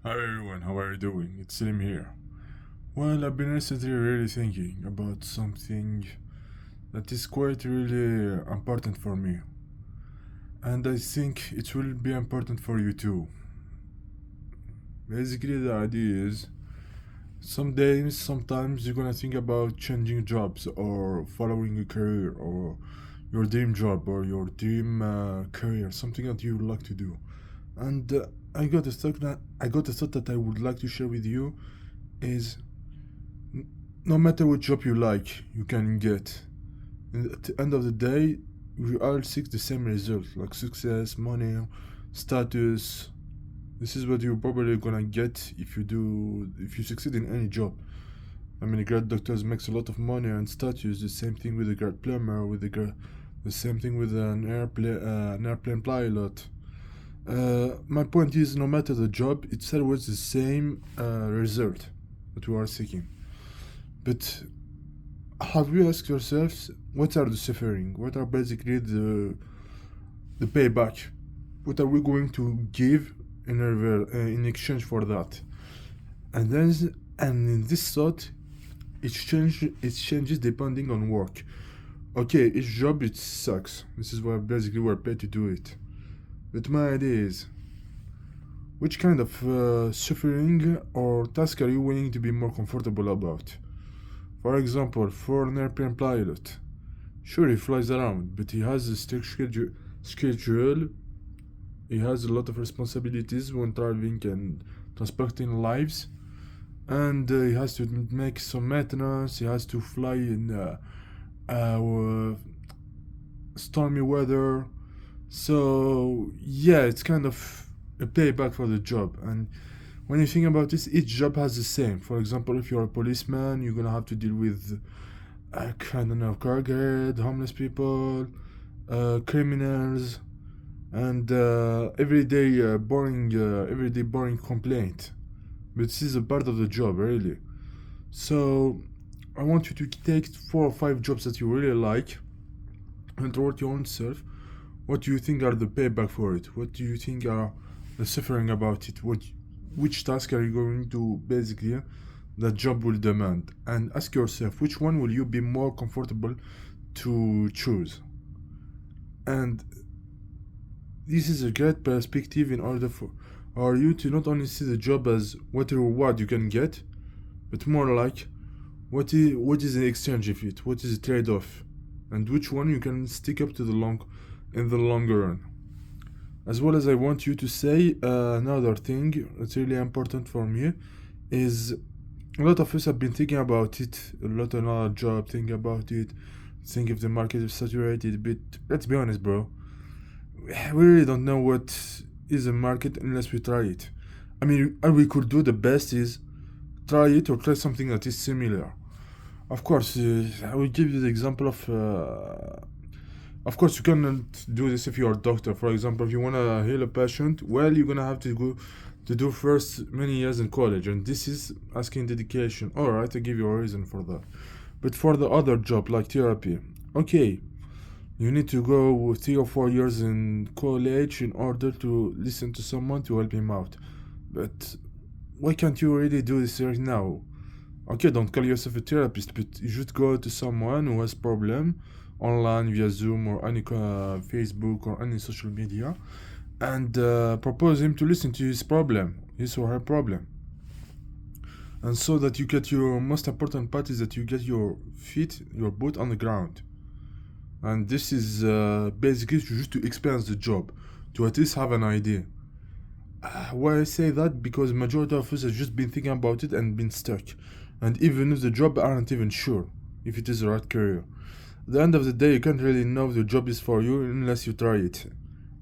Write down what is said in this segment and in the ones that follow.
Hi everyone, how are you doing? It's Selim here. Well, I've been recently really thinking about something that is quite really important for me, and I think it will be important for you too. Basically, the idea is some days, sometimes you're gonna think about changing jobs or following a career or your dream job or your dream career, something that you would like to do. And I got a thought that I would like to share with you is no matter what job you like, you can get. At the end of the day, we all seek the same result, like success, money, status. This is what you're probably gonna get if you succeed in any job. I mean, a great doctor makes a lot of money and status. The same thing with a great plumber, the same thing with an airplane pilot. My point is, no matter the job, it's always the same result that we are seeking. But have you asked yourselves what are the suffering? What are basically the payback? What are we going to give in exchange for that? And then and in this thought, it changes depending on work. Okay, each job it sucks. This is why basically we're paid to do it. But my idea is, which kind of suffering or task are you willing to be more comfortable about? For example, for an airplane pilot, sure, he flies around, but he has a strict schedule. He has a lot of responsibilities when traveling and transporting lives, and he has to make some maintenance. He has to fly in stormy weather. So yeah, it's kind of a payback for the job. And when you think about this, each job has the same. For example, if you're a policeman, you're gonna have to deal with I don't know, crackhead, homeless people, criminals, and everyday boring complaint. But this is a part of the job, really. So I want you to take 4 or 5 jobs that you really like and write your own self. What do you think are the payback for it? What do you think are the suffering about it? Which task are you going to basically that job will demand? And ask yourself which one will you be more comfortable to choose. And this is a great perspective in order for you to not only see the job as what reward you can get, but more like what is the exchange of it, what is the trade-off, and which one you can stick up to in the longer run. As well as I want you to say another thing that's really important for me is a lot of us have been thinking about it, a lot on our job, thinking about it, think if the market is saturated, but let's be honest, bro. We really don't know what is a market unless we try it. I mean, all we could do the best is try it or try something that is similar. Of course, I will give you the example of. Of course, you cannot do this if you're a doctor. For example, if you wanna heal a patient, well, you're gonna have to go to do first many years in college, and this is asking dedication. All right, I give you a reason for that. But for the other job like therapy, okay, you need to go 3 or 4 years in college in order to listen to someone to help him out. But why can't you really do this right now? Okay, don't call yourself a therapist, but you should go to someone who has problem online via Zoom or any Facebook or any social media, and propose him to listen to his or her problem. And so that you get your most important part is that you get your boot on the ground. And this is basically just to experience the job, to at least have an idea. Why I say that? Because majority of us have just been thinking about it and been stuck. And even if the job aren't even sure if it is the right career. At the end of the day, you can't really know if the job is for you unless you try it.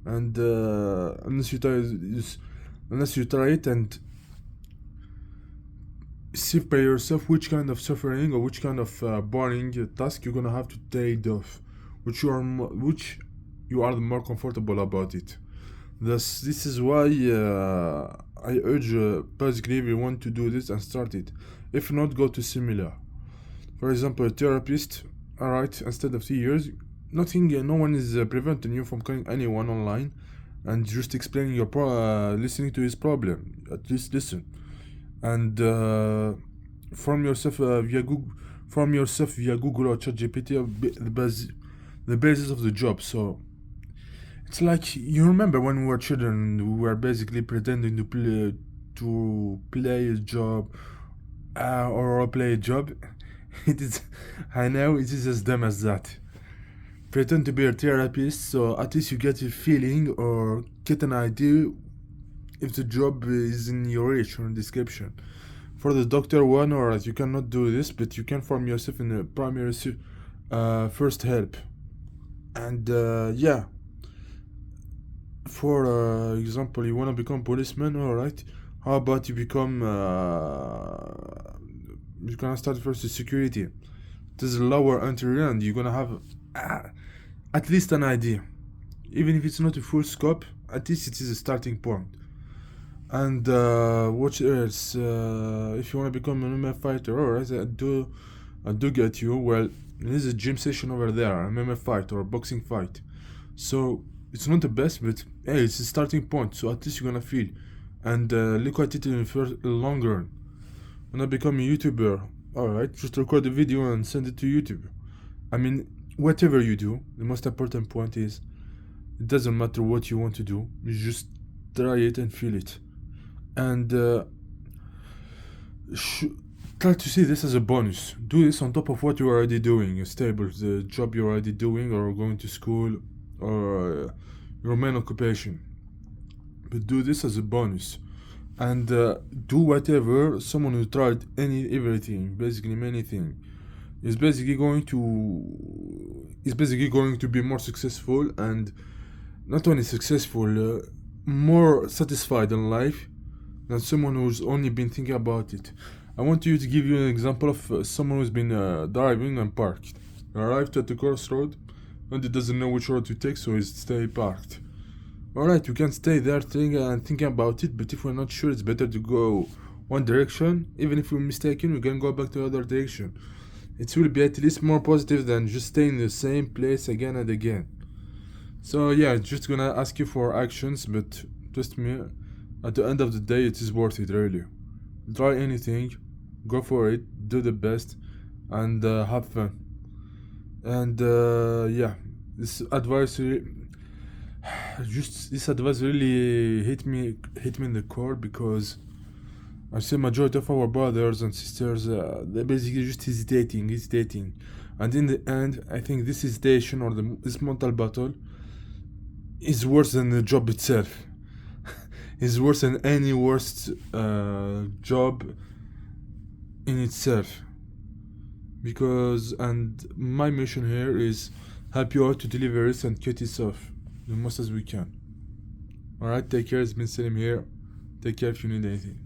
And unless you try it and see by yourself which kind of suffering or which kind of boring task you're gonna have to trade off, which you are more comfortable about it. This is why I urge basically everyone to do this and start it. If not, go to similar. For example, a therapist. Alright, instead of 3 years, no one is preventing you from calling anyone online and just explaining listening to his problem. at least listen and form yourself via Google or ChatGPT the basis of the job. So it's like, you remember when we were children, we were basically pretending to play a job or play a job. It is, I know it is as dumb as that. Pretend to be a therapist, so at least you get a feeling or get an idea if the job is in your reach or in description. For the doctor one, alright, you cannot do this, but you can form yourself in a primary first help. And yeah, for example, you want to become policeman, alright. How about you become you're gonna start first with security. There's a lower entry and you're gonna have at least an idea. Even if it's not a full scope, at least it is a starting point. And what else? If you want to become an MMA fighter, alright, I do get you. Well, there's a gym session over there, an MMA fight or a boxing fight. So it's not the best, but hey, it's a starting point. So at least you're gonna feel. And look at it in the long run. When I become a YouTuber, alright, just record a video and send it to YouTube. I mean, whatever you do, the most important point is it doesn't matter what you want to do, you just try it and feel it. And try to see this as a bonus. Do this on top of what you're already doing, stable, the job you're already doing, or going to school, or your main occupation. But do this as a bonus. And do whatever someone who tried everything, basically anything, is basically going to be more successful, and not only successful, more satisfied in life than someone who's only been thinking about it. I want you to give you an example of someone who's been driving and parked. Arrived at the crossroad and he doesn't know which road to take, so he stay parked. Alright, you can stay there thinking about it, but if we're not sure, it's better to go one direction. Even if we're mistaken, we can go back to the other direction. It will be at least more positive than just staying in the same place again and again. So yeah, just gonna ask you for actions, but trust me, at the end of the day, it is worth it, really. Try anything, go for it, do the best, and have fun. And yeah, this advice really hit me in the core, because I see majority of our brothers and sisters, they're basically just hesitating, and in the end, I think this hesitation or this mental battle is worse than the job itself. Is worse than any worst job in itself. Because, and my mission here is help you out to deliver this and cut it off the most as we can. Alright, take care. It's been Selim here. Take care if you need anything.